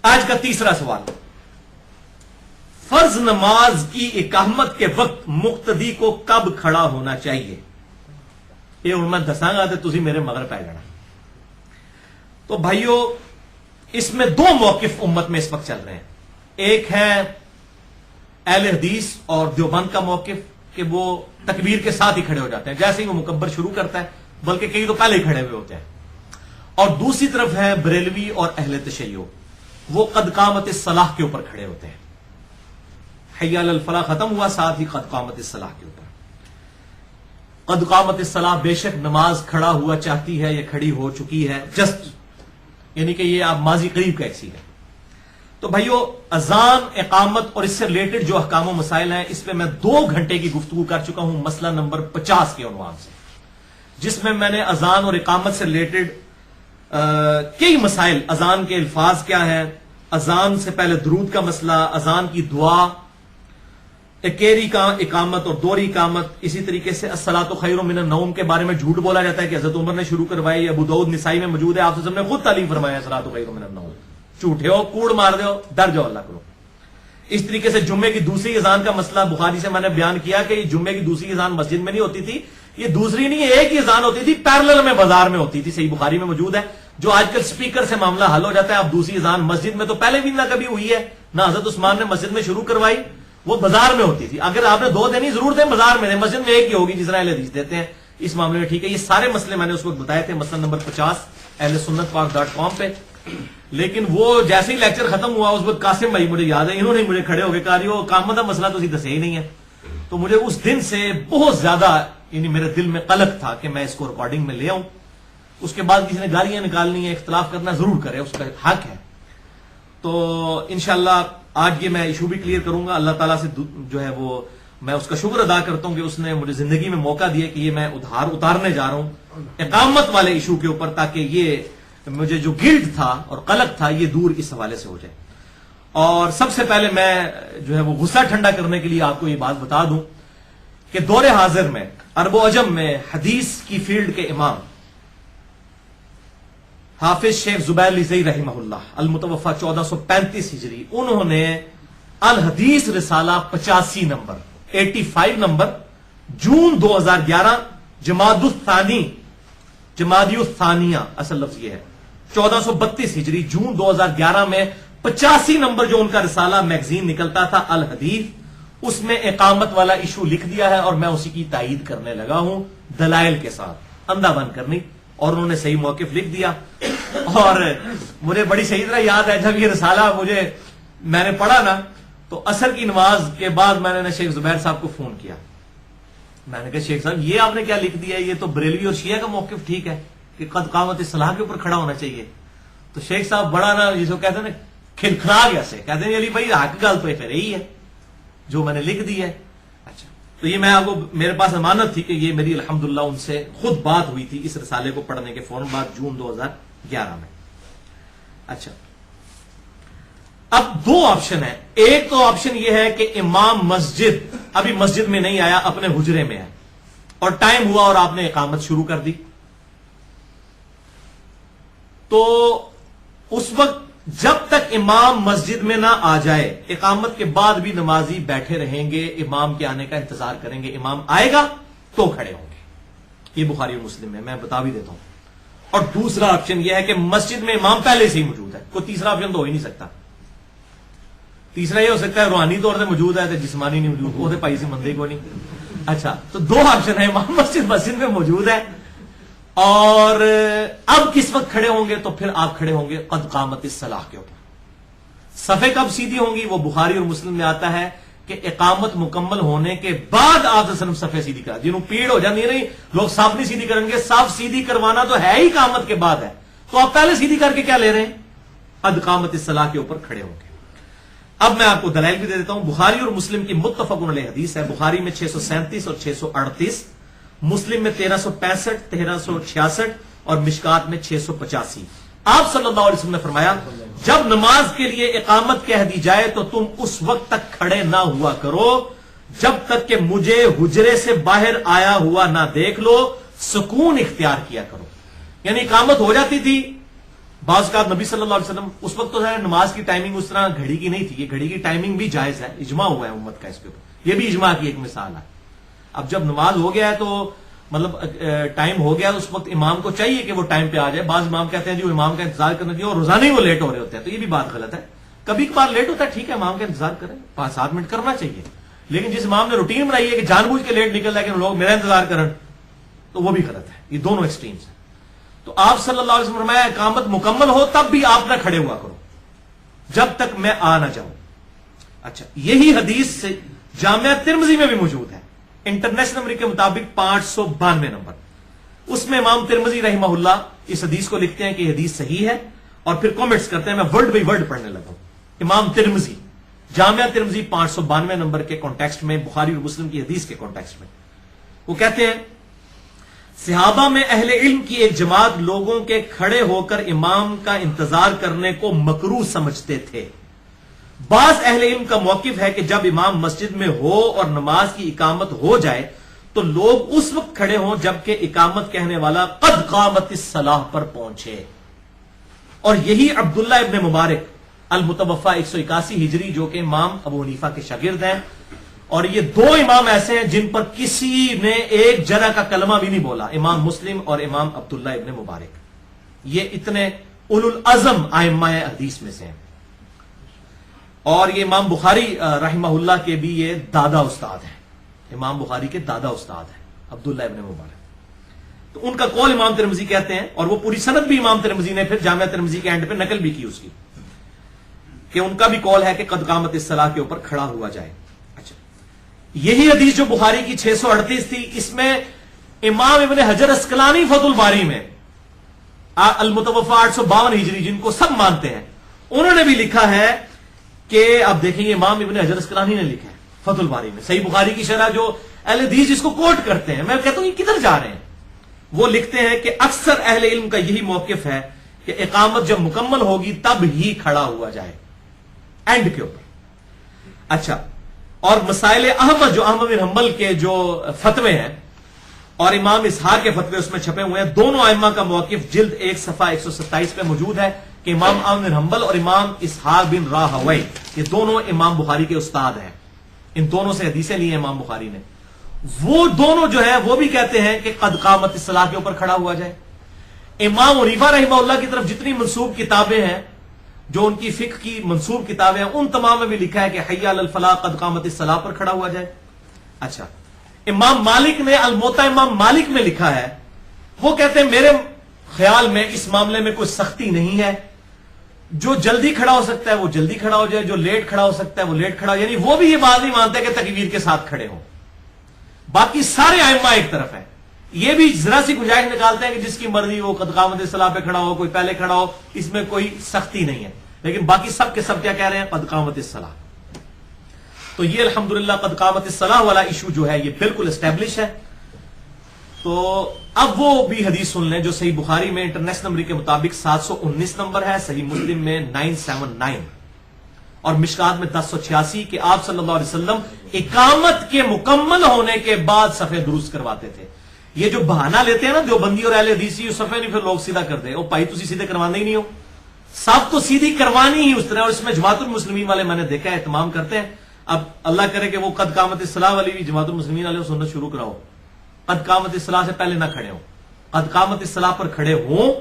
آج کا تیسرا سوال، فرض نماز کی اقامت کے وقت مقتدی کو کب کھڑا ہونا چاہیے؟ یہ ہوں میں دساں گا تو تسی میرے مگر پی جانا۔ تو بھائیو، اس میں دو موقف امت میں اس وقت چل رہے ہیں۔ ایک ہے اہل حدیث اور دیوبند کا موقف کہ وہ تکبیر کے ساتھ ہی کھڑے ہو جاتے ہیں، جیسے ہی وہ مکبر شروع کرتا ہے، بلکہ کئی تو پہلے ہی کھڑے ہوئے ہوتے ہیں۔ اور دوسری طرف ہے بریلوی اور اہل تشیع، وہ قد قامت الصلاح کے اوپر کھڑے ہوتے ہیں، حی علی الفلاح ختم ہوا، ساتھ ہی قد قامت الصلاح کے اوپر۔ قد قامت الصلاح بے شک نماز کھڑا ہوا چاہتی ہے یا کھڑی ہو چکی ہے، جسٹ یعنی کہ یہ آپ ماضی قریب کا ایک سی ہے۔ تو بھائیو، اذان، اقامت اور اس سے ریلیٹڈ جو احکام و مسائل ہیں، اس پہ میں 2 گھنٹے کی گفتگو کر چکا ہوں مسئلہ نمبر 50 کے عنوان سے، جس میں نے اذان اور اقامت سے ریلیٹڈ کئی مسائل، اذان کے الفاظ کیا ہیں، اذان سے پہلے درود کا مسئلہ، اذان کی دعا، اکیری کا اقامت اور دوہری اقامت، اسی طریقے سے الصلاۃ خیر من النوم کے بارے میں جھوٹ بولا جاتا ہے کہ حضرت عمر نے شروع کروائی، ابو داؤد نسائی میں موجود ہے، آپ سے نے خود تعلیم فرمایا الصلاۃ خیر من النوم، جھوٹے ہو، کوڑ مار دو، ڈر جاؤ اللہ کرو۔ اس طریقے سے جمعے کی دوسری اذان کا مسئلہ بخاری سے میں نے بیان کیا کہ یہ جمعے کی دوسری اذان مسجد میں نہیں ہوتی تھی، یہ دوسری نہیں ایک ہی اذان ہوتی تھی، پیرلل میں بازار میں ہوتی تھی، صحیح بخاری میں موجود ہے۔ جو آج کل سپیکر سے معاملہ حل ہو جاتا ہے، اب دوسری اذان مسجد میں تو پہلے بھی نہ کبھی ہوئی ہے، نہ حضرت عثمان نے مسجد میں شروع کروائی، وہ بازار میں ہوتی تھی۔ اگر آپ نے 2 دینی ضرور تھے، بازار میں مسجد میں ایک ہی ہوگی، جس طرح اہل حدیث دیتے ہیں اس معاملے میں، ٹھیک ہے۔ یہ سارے مسئلے میں نے اس وقت بتائے تھے مسئلہ نمبر 50 اہل سنت پاک.com پہ، لیکن وہ جیسے ہی لیکچر ختم ہوا اس وقت قاسم بھائی مجھے یاد ہے، انہوں نے مجھے کھڑے ہو کے کہا وہ اقامت کا مسئلہ تو اسی دسے ہی نہیں ہے۔ تو مجھے اس دن سے بہت زیادہ یعنی میرے دل میں قلق تھا کہ میں اس کو ریکارڈنگ میں لے آؤں۔ اس کے بعد کسی نے گالیاں نکالنی ہے، اختلاف کرنا ضرور کرے، اس کا حق ہے۔ تو انشاءاللہ آج یہ میں ایشو بھی کلیئر کروں گا۔ اللہ تعالیٰ سے جو ہے وہ میں اس کا شکر ادا کرتا ہوں کہ اس نے مجھے زندگی میں موقع دیا کہ یہ میں اتارنے جا رہا ہوں اقامت والے ایشو کے اوپر، تاکہ یہ مجھے جو گلٹ تھا اور قلق تھا یہ دور اس حوالے سے ہو جائے۔ اور سب سے پہلے میں جو ہے وہ غصہ ٹھنڈا کرنے کے لیے آپ کو یہ بات بتا دوں کہ دور حاضر میں عرب و عجم میں حدیث کی فیلڈ کے امام حافظ شیخ زبیر لیثئی رحمہ اللہ المتوفی 1435 ہجری، انہوں نے الحدیث رسالہ 85 نمبر 85 نمبر جون 2011 جمادی الثانیہ اصل لفظ یہ ہے 1432 ہجری جون 2011 میں 85 نمبر جو ان کا رسالہ میگزین نکلتا تھا الحدیث، اس میں اقامت والا ایشو لکھ دیا ہے، اور میں اسی کی تائید کرنے لگا ہوں دلائل کے ساتھ، اندھا بند کرنی، اور انہوں نے صحیح موقف لکھ دیا۔ اور مجھے بڑی صحیح طرح یاد ہے جب یہ رسالہ میں نے پڑھا نا، تو عصر کی نماز کے بعد میں نے شیخ زبیر صاحب کو فون کیا، میں نے کہا شیخ صاحب یہ آپ نے کیا لکھ دیا، یہ تو بریلوی اور شیعہ کا موقف ٹھیک ہے کہ قد قامت الصلاح کے اوپر کھڑا ہونا چاہیے۔ تو شیخ صاحب بڑا نا جس کو کہتے ہیں نا کھلکھلا گیا سے، کہتے ہیں علی بھائی حق گل تو پھر یہی ہے جو میں نے لکھ دی ہے۔ اچھا، تو یہ میں آپ کو میرے پاس امانت تھی کہ یہ میری الحمدللہ ان سے خود بات ہوئی تھی اس رسالے کو پڑھنے کے فوراً بعد جون 2011 میں۔ اچھا، اب 2 آپشن ہیں۔ ایک تو آپشن یہ ہے کہ امام مسجد ابھی مسجد میں نہیں آیا، اپنے حجرے میں ہے، اور ٹائم ہوا اور آپ نے اقامت شروع کر دی، تو اس وقت جب تک امام مسجد میں نہ آ جائے اقامت کے بعد بھی نمازی بیٹھے رہیں گے، امام کے آنے کا انتظار کریں گے، امام آئے گا تو کھڑے ہوں گے۔ یہ بخاری اور مسلم میں میں بتا بھی دیتا ہوں۔ اور دوسرا آپشن یہ ہے کہ مسجد میں امام پہلے سے ہی موجود ہے، کوئی تیسرا آپشن تو ہو ہی نہیں سکتا۔ تیسرا یہ ہو سکتا ہے روحانی طور سے موجود ہے تو جسمانی نہیں موجود، وہ پائی سے مندے کو نہیں۔ اچھا، تو 2 آپشن ہے، امام مسجد میں موجود ہے، اور اب کس وقت کھڑے ہوں گے؟ تو پھر آپ کھڑے ہوں گے قد قامت الصلاح کے اوپر۔ صفیں کب سیدھی ہوں گی؟ وہ بخاری اور مسلم میں آتا ہے کہ اقامت مکمل ہونے کے بعد آپ وسلم صفیں سیدھی کرا، جنہوں پیڑ ہو جاتی نہیں لوگ صاف نہیں سیدھی کریں گے، صاف سیدھی کروانا تو ہے ہی اقامت کے بعد ہے، تو آپ پہلے سیدھی کر کے کیا لے رہے ہیں؟ قد قامت الصلاح کے اوپر کھڑے ہوں گے۔ اب میں آپ کو دلائل بھی دے دیتا ہوں۔ بخاری اور مسلم کی متفق علیہ حدیث ہے، بخاری میں 637 اور 638، مسلم میں 1365 1366 اور مشکات میں 685۔ آپ صلی اللہ علیہ وسلم نے فرمایا جب نماز کے لیے اقامت کہہ دی جائے تو تم اس وقت تک کھڑے نہ ہوا کرو جب تک کہ مجھے حجرے سے باہر آیا ہوا نہ دیکھ لو، سکون اختیار کیا کرو۔ یعنی اقامت ہو جاتی تھی بعض کا نبی صلی اللہ علیہ وسلم اس وقت تو نماز کی ٹائمنگ اس طرح گھڑی کی نہیں تھی، یہ گھڑی کی ٹائمنگ بھی جائز ہے، اجماع ہوا ہے امت کا اس کے اوپر، یہ بھی اجماع کی ایک مثال ہے۔ اب جب نماز ہو گیا ہے تو مطلب ٹائم ہو گیا، اس وقت امام کو چاہیے کہ وہ ٹائم پہ آ جائے۔ بعض امام کہتے ہیں جی وہ امام کا انتظار کرنا چاہیے، اور روزانہ ہی وہ لیٹ ہو رہے ہوتے ہیں، تو یہ بھی بات غلط ہے۔ کبھی کبھار لیٹ ہوتا ہے، ٹھیک ہے، امام کا انتظار کریں، 5-7 منٹ کرنا چاہیے، لیکن جس امام نے روٹین بنائی ہے کہ جان بوجھ کے لیٹ نکل رہا ہے کہ لوگ میرا انتظار کریں، تو وہ بھی غلط ہے۔ یہ دونوں ایکسٹریمز ہیں۔ تو آپ صلی اللہ علیہ وسلم فرمایا اقامت مکمل ہو تب بھی آپ نہ کھڑے ہوا کرو جب تک میں آ نہ جاؤں۔ اچھا، یہی حدیث سے جامعہ ترمذی میں بھی موجود ہے، انٹرنیشنل نمبر کے مطابق 592 نمبر۔ اس میں امام ترمذی رحمہ اللہ اس حدیث کو لکھتے ہیں کہ یہ حدیث صحیح ہے، اور پھر کامنٹس کرتے ہیں، میں ورڈ بائی ورڈ پڑھنے لگا ہوں۔ امام ترمذی جامعہ ترمذی 592 نمبر کے کانٹیکسٹ میں، بخاری اور مسلم کی حدیث کے کانٹیکسٹ میں، وہ کہتے ہیں صحابہ میں اہل علم کی ایک جماعت لوگوں کے کھڑے ہو کر امام کا انتظار کرنے کو مکروہ سمجھتے تھے۔ بعض اہل علم کا موقف ہے کہ جب امام مسجد میں ہو اور نماز کی اقامت ہو جائے تو لوگ اس وقت کھڑے ہوں جبکہ اقامت کہنے والا قد قامت الصلاۃ پر پہنچے۔ اور یہی عبداللہ ابن مبارک المتوفا 181 ہجری، جو کہ امام ابو حنیفہ کے شاگرد ہیں، اور یہ 2 امام ایسے ہیں جن پر کسی نے ایک جرح کا کلمہ بھی نہیں بولا، امام مسلم اور امام عبداللہ ابن مبارک، یہ اتنے اولو العزم ائمہ حدیث میں سے ہیں۔ اور یہ امام بخاری رحمہ اللہ کے بھی یہ دادا استاد ہیں، امام بخاری کے دادا استاد ہیں عبداللہ ابن مبارک۔ تو ان کا قول امام ترمذی کہتے ہیں، اور وہ پوری سند بھی امام ترمذی نے پھر جامعہ ترمذی کے اینڈ پہ نقل بھی کی اس کی، کہ ان کا بھی قول ہے کہ قد قامت الصلاۃ کے اوپر کھڑا ہوا جائے۔ اچھا، یہی حدیث جو بخاری کی 638 تھی، اس میں امام ابن حجر اسقلانی فتح الباری میں المتوفا 852 ہجری، جن کو سب مانتے ہیں، انہوں نے بھی لکھا ہے کہ اب دیکھیں یہ امام ابن حجر اسقلانی نے لکھا ہے فتح الباری میں، صحیح بخاری کی شرح جو اہل حدیث جس کو کوٹ کرتے ہیں، میں کہتا ہوں یہ کدھر جا رہے ہیں، وہ لکھتے ہیں کہ اکثر اہل علم کا یہی موقف ہے کہ اقامت جب مکمل ہوگی تب ہی کھڑا ہوا جائے، اینڈ کے اوپر۔ اچھا، اور مسائل احمد جو احمد بن حنبل کے جو فتوے ہیں اور امام اسحاق کے فتوے اس میں چھپے ہوئے ہیں، دونوں ائمہ کا موقف جلد 1 صفحہ 127 پہ موجود ہے کہ امام احمد بن حنبل اور امام اسحاق بن راہوی یہ دونوں امام بخاری کے استاد ہیں، ان دونوں سے حدیثیں لی ہیں امام بخاری نے، وہ دونوں جو ہے وہ بھی کہتے ہیں کہ قد قامت الصلاۃ کے اوپر کھڑا ہوا جائے۔ امام حنیفہ رحمہ اللہ کی طرف جتنی منسوب کتابیں ہیں، جو ان کی فقہ کی منسوب کتابیں ہیں، ان تمام میں بھی لکھا ہے کہ حی علی الفلاح قد قامت الصلاۃ پر کھڑا ہوا جائے۔ اچھا، امام مالک نے الموطا امام مالک میں لکھا ہے، وہ کہتے ہیں میرے خیال میں اس معاملے میں کوئی سختی نہیں ہے، جو جلدی کھڑا ہو سکتا ہے وہ جلدی کھڑا ہو جائے، جو لیٹ کھڑا ہو سکتا ہے وہ لیٹ کھڑا ہو، یعنی وہ بھی یہ بات نہیں مانتے کہ تکبیر کے ساتھ کھڑے ہوں۔ باقی سارے ائمہ ایک طرف ہیں، یہ بھی ذرا سی گنجائش نکالتے ہیں کہ جس کی مرضی وہ قد قامت الصلاۃ پہ کھڑا ہو، کوئی پہلے کھڑا ہو، اس میں کوئی سختی نہیں ہے، لیکن باقی سب کے سب کیا کہہ رہے ہیں؟ قد قامت الصلاۃ۔ تو یہ الحمدللہ قد قامت الصلاۃ والا ایشو جو ہے یہ بالکل اسٹیبلش ہے۔ تو اب وہ بھی حدیث سن لیں جو صحیح بخاری میں انٹرنیشنل نمبر کے مطابق 719 نمبر ہے، صحیح مسلم میں 979 اور مشکات میں 1086 کہ آپ صلی اللہ علیہ وسلم اقامت کے مکمل ہونے کے بعد صفے درست کرواتے تھے۔ یہ جو بہانہ لیتے ہیں نا جو بندی اور اہل حدیثی، صفے نہیں پھر لوگ سیدھا کر دے، او بھائی تسی سیدھے کروانے ہی نہیں ہو، سب تو سیدھی کروانی ہی اس طرح، اور اس میں جماعت المسلمین والے میں نے دیکھا ہے اہتمام کرتے ہیں۔ اب اللہ کرے کہ وہ قد قامت الصلاۃ والی بھی جماعت المسلمین والے سننا شروع کراؤ، قد قامت الصلاۃ سے پہلے نہ کھڑے ہوں، قد قامت الصلاۃ پر کھڑے ہوں،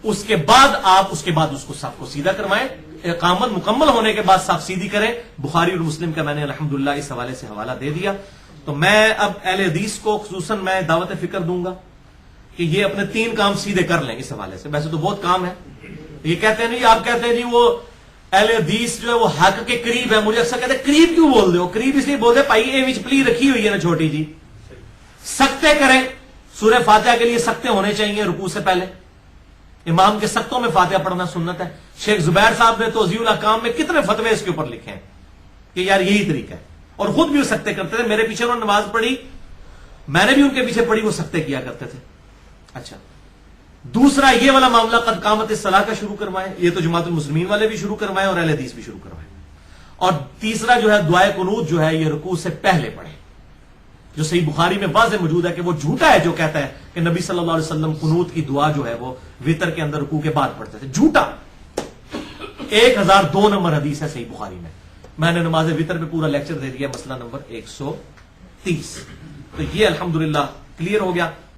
اس کے بعد آپ اس کو صف کو سیدھا کروائیں، اقامت مکمل ہونے کے بعد صف سیدھی کریں۔ بخاری اور مسلم کا میں نے الحمدللہ اس حوالے سے حوالہ دے دیا۔ تو میں اب اہل حدیث کو خصوصاً میں دعوت فکر دوں گا کہ یہ اپنے 3 کام سیدھے کر لیں اس حوالے سے، ویسے تو بہت کام ہے۔ یہ کہتے ہیں نہیں، آپ کہتے ہیں جی وہ اہل حدیث جو ہے وہ حق کے قریب ہے، مجھے اکثر کہتے ہیں قریب کیوں بول دے ہو؟ قریب اس لیے بول دے پائی اے وچ پلی رکھی ہوئی ہے نا چھوٹی جی، سکتے کریں، سورہ فاتحہ کے لیے سکتے ہونے چاہیے رکوع سے پہلے، امام کے سکتوں میں فاتحہ پڑھنا سنت ہے۔ شیخ زبیر صاحب نے توضیح الاحکام میں کتنے فتوے اس کے اوپر لکھے ہیں کہ یار یہی طریقہ ہے، اور خود بھی وہ سکتے کرتے تھے، میرے پیچھے انہوں نے نماز پڑھی، میں نے بھی ان کے پیچھے پڑھی، وہ سکتے کیا کرتے تھے۔ اچھا، دوسرا یہ والا معاملہ قد قامت الصلاۃ کا شروع کروائیں، یہ تو جماعت المسلمین والے بھی شروع کروائیں اور اہل حدیث بھی شروع کروائیں۔ اور تیسرا جو ہے دعائے قنوت جو ہے یہ رکوع سے پہلے پڑھیں، جو صحیح بخاری میں واضح موجود ہے کہ وہ جھوٹا ہے جو کہتا ہے کہ نبی صلی اللہ علیہ وسلم قنوت کی دعا جو ہے وہ وطر کے اندر رکوع کے بعد پڑھتے تھے. جھوٹا. 1002 نمبر حدیث ہے صحیح بخاری میں نے نماز وطر پہ پورا لیکچر دے دیا, مسئلہ نمبر 130. تو یہ الحمدللہ کلیئر ہو گیا.